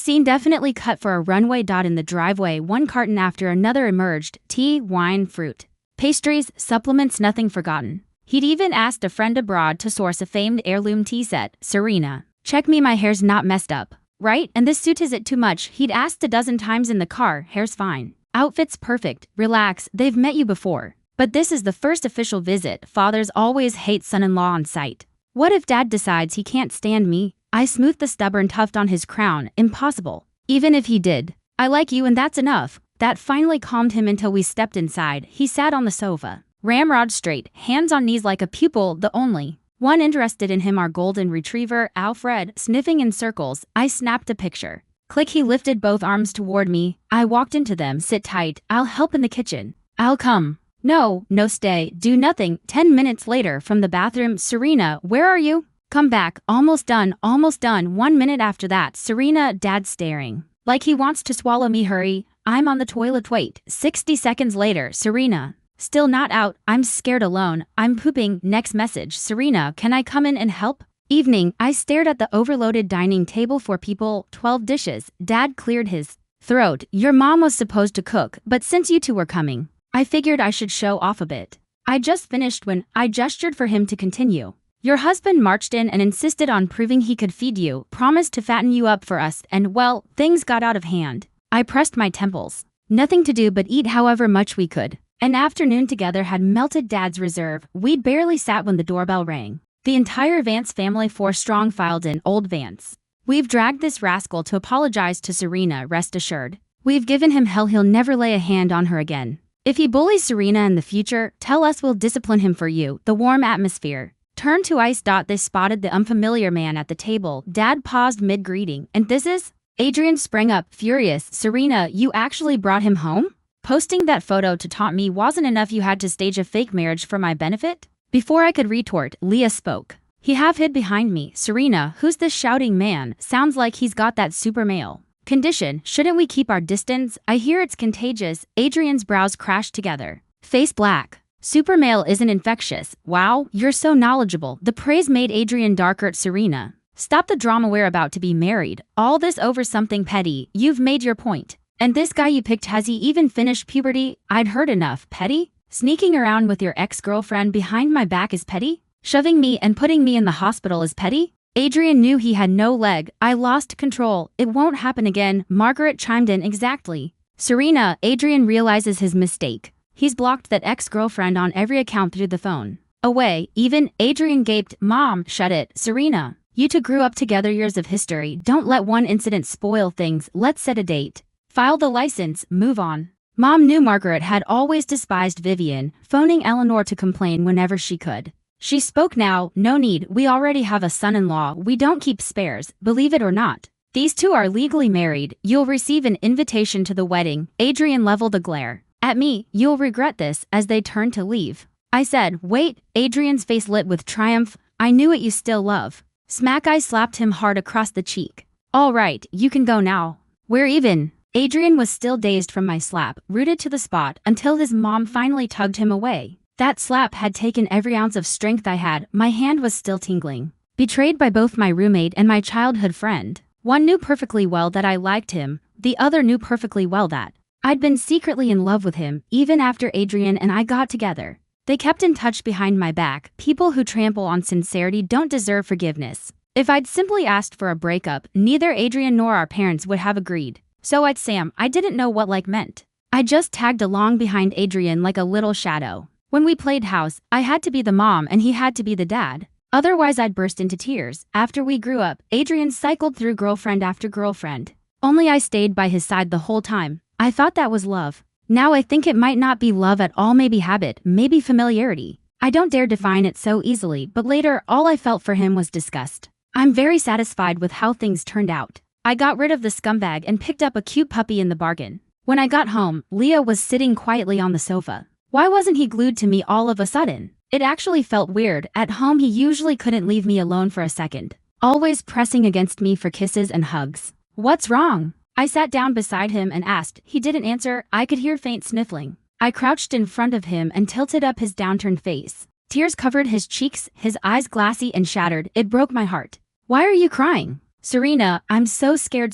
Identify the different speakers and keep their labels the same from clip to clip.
Speaker 1: Scene definitely cut for a runway. In the driveway, one carton after another emerged: tea, wine, fruit, pastries, supplements, nothing forgotten. He'd even asked a friend abroad to source a famed heirloom tea set. Serena, check me, my hair's not messed up, right? And this suit, is it too much? He'd asked a dozen times in the car. Hair's fine. Outfit's perfect. Relax, they've met you before. But this is the first official visit. Fathers always hate son-in-law on sight. What if dad decides he can't stand me? I smoothed the stubborn tuft on his crown. Impossible. Even if he did. I like you and that's enough. That finally calmed him until we stepped inside. He sat on the sofa, ramrod straight, hands on knees like a pupil, the only one interested in him, our golden retriever, Alfred, sniffing in circles. I snapped a picture. Click, he lifted both arms toward me. I walked into them. Sit tight. I'll help in the kitchen. I'll come. No, stay. Do nothing. 10 minutes later from the bathroom. Serena, where are you? Come back. Almost done. 1 minute after that. Serena, dad staring like he wants to swallow me. Hurry. I'm on the toilet. Wait. 60 seconds later. Serena, still not out. I'm scared alone. I'm pooping. Next message. Serena, can I come in and help? Evening. I stared at the overloaded dining table. 4 people, 12 dishes. Dad cleared his throat. Your mom was supposed to cook, but since you two were coming, I figured I should show off a bit. I just finished when I gestured for him to continue. Your husband marched in and insisted on proving he could feed you, promised to fatten you up for us, and well, things got out of hand. I pressed my temples. Nothing to do but eat however much we could. An afternoon together had melted Dad's reserve. We'd barely sat when the doorbell rang. The entire Vance family, 4 strong, filed in. Old Vance. We've dragged this rascal to apologize to Serena, rest assured. We've given him hell. He'll never lay a hand on her again. If he bullies Serena in the future, tell us, we'll discipline him for you. The warm atmosphere turned to ice. They spotted the unfamiliar man at the table. Dad paused mid-greeting. And this is? Adrian sprang up, furious. Serena, you actually brought him home? Posting that photo to taunt me wasn't enough. You had to stage a fake marriage for my benefit? Before I could retort, Leah spoke. He half hid behind me. Serena, who's this shouting man? Sounds like he's got that super male condition. Shouldn't we keep our distance? I hear it's contagious. Adrian's brows crashed together. Face black. Super male isn't infectious. Wow, you're so knowledgeable. The praise made Adrian darker. Serena, stop the drama. We're about to be married. All this over something petty. You've made your point. And this guy you picked, has he even finished puberty? I'd heard enough. Petty? Sneaking around with your ex-girlfriend behind my back is petty? Shoving me and putting me in the hospital is petty? Adrian knew he had no leg. I lost control. It won't happen again. Margaret chimed in. Exactly. Serena, Adrian realizes his mistake. He's blocked that ex-girlfriend on every account through the phone. Away, even. Adrian gaped. Mom, shut it. Serena, you two grew up together, years of history. Don't let one incident spoil things. Let's set a date. File the license. Move on. Mom knew Margaret had always despised Vivian, phoning Eleanor to complain whenever she could. She spoke now. No need. We already have a son-in-law. We don't keep spares, believe it or not. These two are legally married. You'll receive an invitation to the wedding. Adrian leveled a glare at me. You'll regret this, as they turned to leave. I said, wait. Adrian's face lit with triumph. I knew it. You still love. Smack. I slapped him hard across the cheek. All right, you can go now. We're even. Adrian was still dazed from my slap, rooted to the spot, until his mom finally tugged him away. That slap had taken every ounce of strength I had. My hand was still tingling. Betrayed by both my roommate and my childhood friend. One knew perfectly well that I liked him. The other knew perfectly well that I'd been secretly in love with him, even after Adrian and I got together. They kept in touch behind my back. People who trample on sincerity don't deserve forgiveness. If I'd simply asked for a breakup, neither Adrian nor our parents would have agreed. So I didn't know what like meant. I just tagged along behind Adrian like a little shadow. When we played house, I had to be the mom and he had to be the dad. Otherwise I'd burst into tears. After we grew up, Adrian cycled through girlfriend after girlfriend. Only I stayed by his side the whole time. I thought that was love. Now I think it might not be love at all, maybe habit, maybe familiarity. I don't dare define it so easily, but later all I felt for him was disgust. I'm very satisfied with how things turned out. I got rid of the scumbag and picked up a cute puppy in the bargain. When I got home, Leah was sitting quietly on the sofa. Why wasn't he glued to me all of a sudden? It actually felt weird. At home he usually couldn't leave me alone for a second. Always pressing against me for kisses and hugs. What's wrong? I sat down beside him and asked. He didn't answer. I could hear faint sniffling. I crouched in front of him and tilted up his downturned face. Tears covered his cheeks, his eyes glassy and shattered. It broke my heart. Why are you crying? Serena, I'm so scared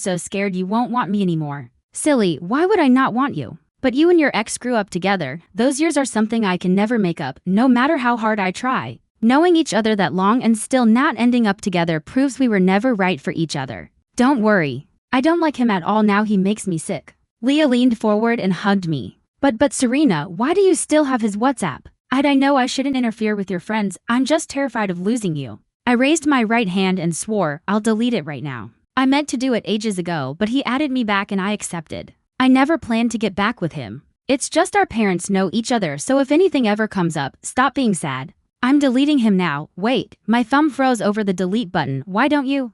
Speaker 1: you won't want me anymore. Silly, why would I not want you? But you and your ex grew up together. Those years are something I can never make up, no matter how hard I try. Knowing each other that long and still not ending up together proves we were never right for each other. Don't worry. I don't like him at all now, he makes me sick. Leah leaned forward and hugged me. But Serena, why do you still have his WhatsApp? I know I shouldn't interfere with your friends, I'm just terrified of losing you. I raised my right hand and swore, I'll delete it right now. I meant to do it ages ago, but he added me back and I accepted. I never planned to get back with him. It's just our parents know each other, so if anything ever comes up, stop being sad. I'm deleting him now. Wait, my thumb froze over the delete button, why don't you?